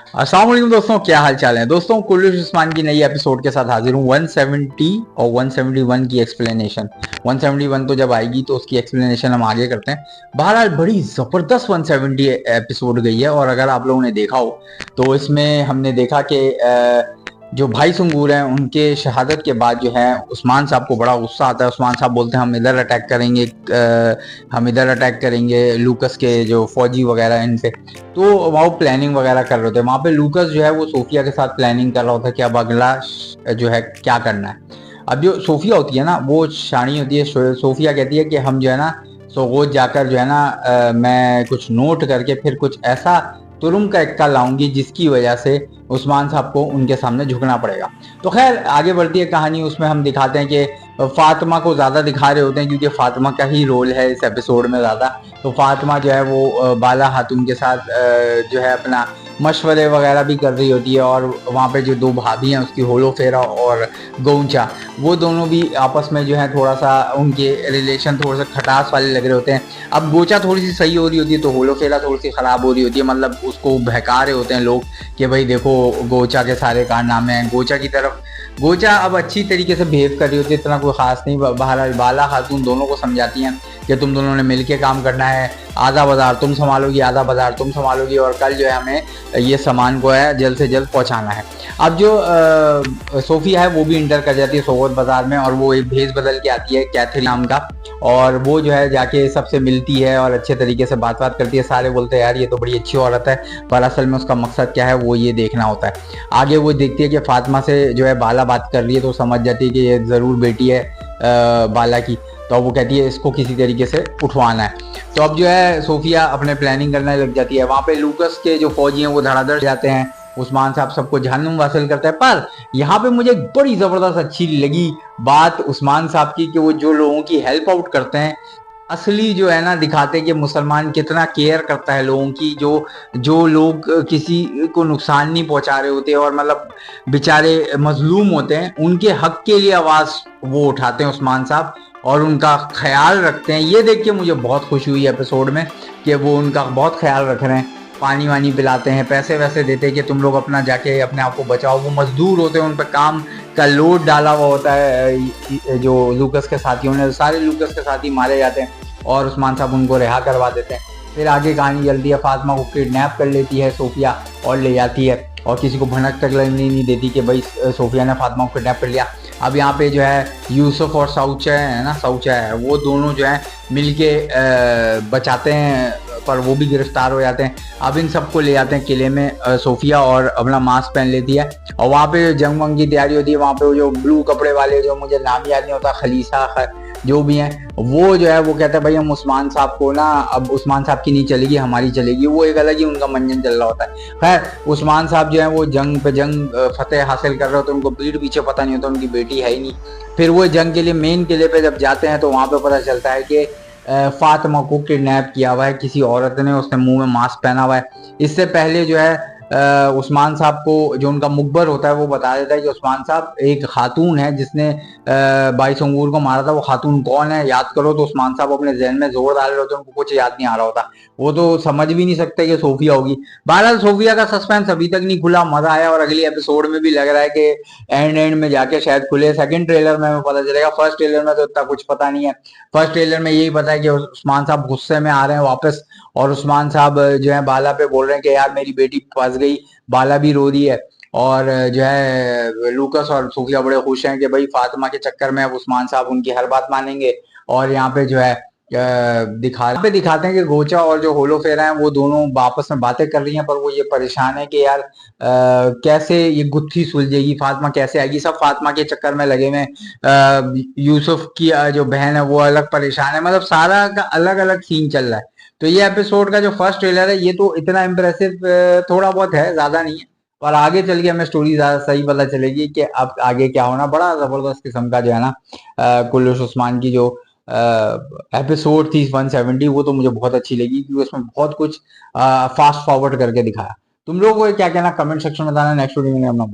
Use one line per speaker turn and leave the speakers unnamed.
अस्सलाम वालेकुम दोस्तों, क्या हाल चाल है दोस्तों। कुल्लूश उस्मान की नई एपिसोड के साथ हाजिर हूँ। 170 और 171 की एक्सप्लेनेशन। 171 तो जब आएगी तो उसकी एक्सप्लेनेशन हम आगे करते हैं। बहरहाल बड़ी ज़बरदस्त 170 एपिसोड गई है, और अगर आप लोगों ने देखा हो तो इसमें हमने देखा कि जो भाई संगूर हैं उनके शहादत के बाद जो है उस्मान साहब को बड़ा गुस्सा आता है। उस्मान साहब बोलते हैं हम इधर अटैक करेंगे, हम इधर अटैक करेंगे लूकस के जो फौजी वगैरह इन पे। तो वो प्लानिंग वगैरह कर रहे थे वहां पे। लूकस जो है वो सोफिया के साथ प्लानिंग कर रहा होता है कि अब अगला जो है क्या करना है। अब जो सोफिया होती है ना वो शानी होती है। सोफिया कहती है कि हम जो है ना सोगोत जाकर जो है ना मैं कुछ नोट करके फिर कुछ ऐसा तुरुम का इक्का लाऊंगी जिसकी वजह से उस्मान साहब को उनके सामने झुकना पड़ेगा। तो खैर आगे बढ़ती है कहानी। उसमें हम दिखाते हैं कि फातिमा को ज़्यादा दिखा रहे होते हैं क्योंकि फातिमा का ही रोल है इस एपिसोड में ज़्यादा। तो फातिमा जो है वो बाला खातून के साथ जो है अपना मशवरे वगैरह भी कर रही होती है। और वहाँ पे जो दो भाभी हैं उसकी होलो फेरा और गौंचा, वो दोनों भी आपस में जो है थोड़ा सा उनके रिलेशन थोड़े से खटास वाले लग रहे होते हैं। अब गोचा थोड़ी सी सही हो रही होती है तो होलो फेरा थोड़ी सी खराब हो रही होती है। मतलब उसको बहका रहे होते हैं लोग कि भाई देखो गोचा के सारे कारनामे हैं गोचा की तरफ। गोचा अब अच्छी तरीके से बिहेव कर रही होती है, इतना कोई खास नहीं। बहरहाल बाला खातून दोनों को समझाती हैं कि तुम दोनों ने मिलके काम करना है। आधा बाजार तुम संभालोगी, आधा बाजार तुम संभालोगी, और कल जो है हमें ये सामान को है जल्द से जल्द पहुंचाना है। अब जो सोफिया है वो भी इंटर कर जाती है सोगोत बाजार में, और वो एक भेस बदल के आती है कैथरी नाम का। और वो जो है जाके सबसे मिलती है और अच्छे तरीके से बात करती है। सारे बोलते हैं यार ये तो बड़ी अच्छी औरत है, पर असल में उसका मकसद क्या है वो ये देखना होता है। आगे वो देखती है कि फातिमा से जो है बाला बात कर रही है तो समझ जाती है कि ये ज़रूर बेटी है बाला की। तो वो कहती है इसको किसी तरीके से उठवाना है। तो अब जो है सोफिया अपने प्लानिंग करने लग जाती है। वहाँ पे लूकस के जो फौजी हैं वो धड़ाधड़ जाते हैं। उस्मान साहब सबको जहन्नुम वासिल करता है। पर यहाँ पे मुझे एक बड़ी ज़बरदस्त अच्छी लगी बात उस्मान साहब की कि वो जो लोगों की हेल्प आउट करते हैं असली जो है ना दिखाते हैं कि मुसलमान कितना केयर करता है लोगों की। जो जो लोग किसी को नुकसान नहीं पहुंचा रहे होते और मतलब बेचारे मजलूम होते हैं उनके हक के लिए आवाज़ वो उठाते हैं उस्मान साहब, और उनका ख्याल रखते हैं। ये देख के मुझे बहुत खुशी हुई एपिसोड में कि वो उनका बहुत ख्याल रख रहे हैं। पानी वानी पिलाते हैं, पैसे वैसे देते हैं कि तुम लोग अपना जाके अपने आप को बचाओ। वो मजदूर होते हैं, उन पर काम का लोड डाला हुआ होता है। जो लूकस के साथियों ने, सारे लूकस के साथी मारे जाते हैं और उस्मान साहब उनको रिहा करवा देते हैं। फिर आगे कहानी चलती है। फातिमा को किडनैप कर लेती है सोफिया और ले जाती है, और किसी को भनक तक लगने नहीं देती कि भाई सोफिया ने फातिमा को किडनैप कर लिया। अब यहाँ पे जो है यूसुफ और सऊचा है ना, सऊचा है, वो दोनों जो है मिलके बचाते हैं, पर वो भी गिरफ्तार हो जाते हैं। अब इन सबको ले जाते हैं किले में। सोफिया और अपना मास्क पहन लेती है, और वहाँ पे जंग वंग की तैयारी होती है। वहाँ पे वो जो ब्लू कपड़े वाले, जो मुझे नाम याद नहीं होता, खलीसा जो भी हैं, वो जो है वो कहता है भाई हम उस्मान साहब को ना, अब उस्मान साहब की नहीं चलेगी हमारी चलेगी। वो एक अलग ही उनका मंजन चल रहा होता है। खैर उस्मान साहब जो है वो जंग पे जंग फतेह हासिल कर रहे होते हैं। उनको पीठ पीछे पता नहीं होता उनकी बेटी है ही नहीं। फिर वो जंग के लिए मेन किले पे जब जाते हैं तो वहाँ पे पता चलता है कि फातिमा को किडनैप किया हुआ है किसी औरत ने। उसने मुंह में मास्क पहना हुआ है। इससे पहले जो है उस्मान साहब को जो उनका मुखबर होता है वो बता देता है कि उस्मान साहब एक खातून है जिसने भाई संगूर को मारा था। वो खातून कौन है याद करो। तो उस्मान साहब अपने जहन में जोर डाल रहे होते हैं, उनको कुछ याद नहीं आ रहा होता। वो तो समझ भी नहीं सकते कि सोफिया होगी। बहरहाल सोफिया का सस्पेंस अभी तक नहीं खुला, मजा आया। और अगली एपिसोड में भी लग रहा है कि एंड में जाके शायद खुले। सेकंड ट्रेलर में हमें पता चलेगा, फर्स्ट ट्रेलर में तो इतना कुछ पता नहीं है। फर्स्ट ट्रेलर में यही पता है कि उस्मान साहब गुस्से में आ रहे हैं वापस, और उस्मान साहब जो है बाला पे बोल रहे हैं कि यार मेरी बेटी फंस गई। बाला भी रो रही है, और जो है लूकस और सूफिया बड़े खुश हैं कि भाई फातिमा के चक्कर में अब उस्मान साहब उनकी हर बात मानेंगे। और यहाँ पे जो है दिखाते हैं कि गोचा और जो होलो फेरा है वो दोनों आपस में बातें कर रही हैं, पर वो ये परेशान है कि यार कैसे ये गुत्थी सुलझेगी, फातिमा कैसे आएगी। सब फातिमा के चक्कर में लगे हुए हैं। यूसुफ की जो बहन है वो अलग परेशान है। मतलब सारा का अलग अलग सीन चल रहा है। तो ये एपिसोड का जो फर्स्ट ट्रेलर है ये तो इतना इम्प्रेसिव थोड़ा बहुत है, ज्यादा नहीं है। पर आगे चल के हमें स्टोरी ज्यादा सही पता चलेगी कि अब आगे क्या होना। बड़ा जबरदस्त किस्म का जो है ना कुल्लूश उस्मान की जो एपिसोड थी 170, वो तो मुझे बहुत अच्छी लगी क्योंकि उसमें बहुत कुछ फास्ट फॉरवर्ड करके दिखाया। तुम लोगों को क्या कहना कमेंट सेक्शन में बताना। नेक्स्ट वीडियो में हम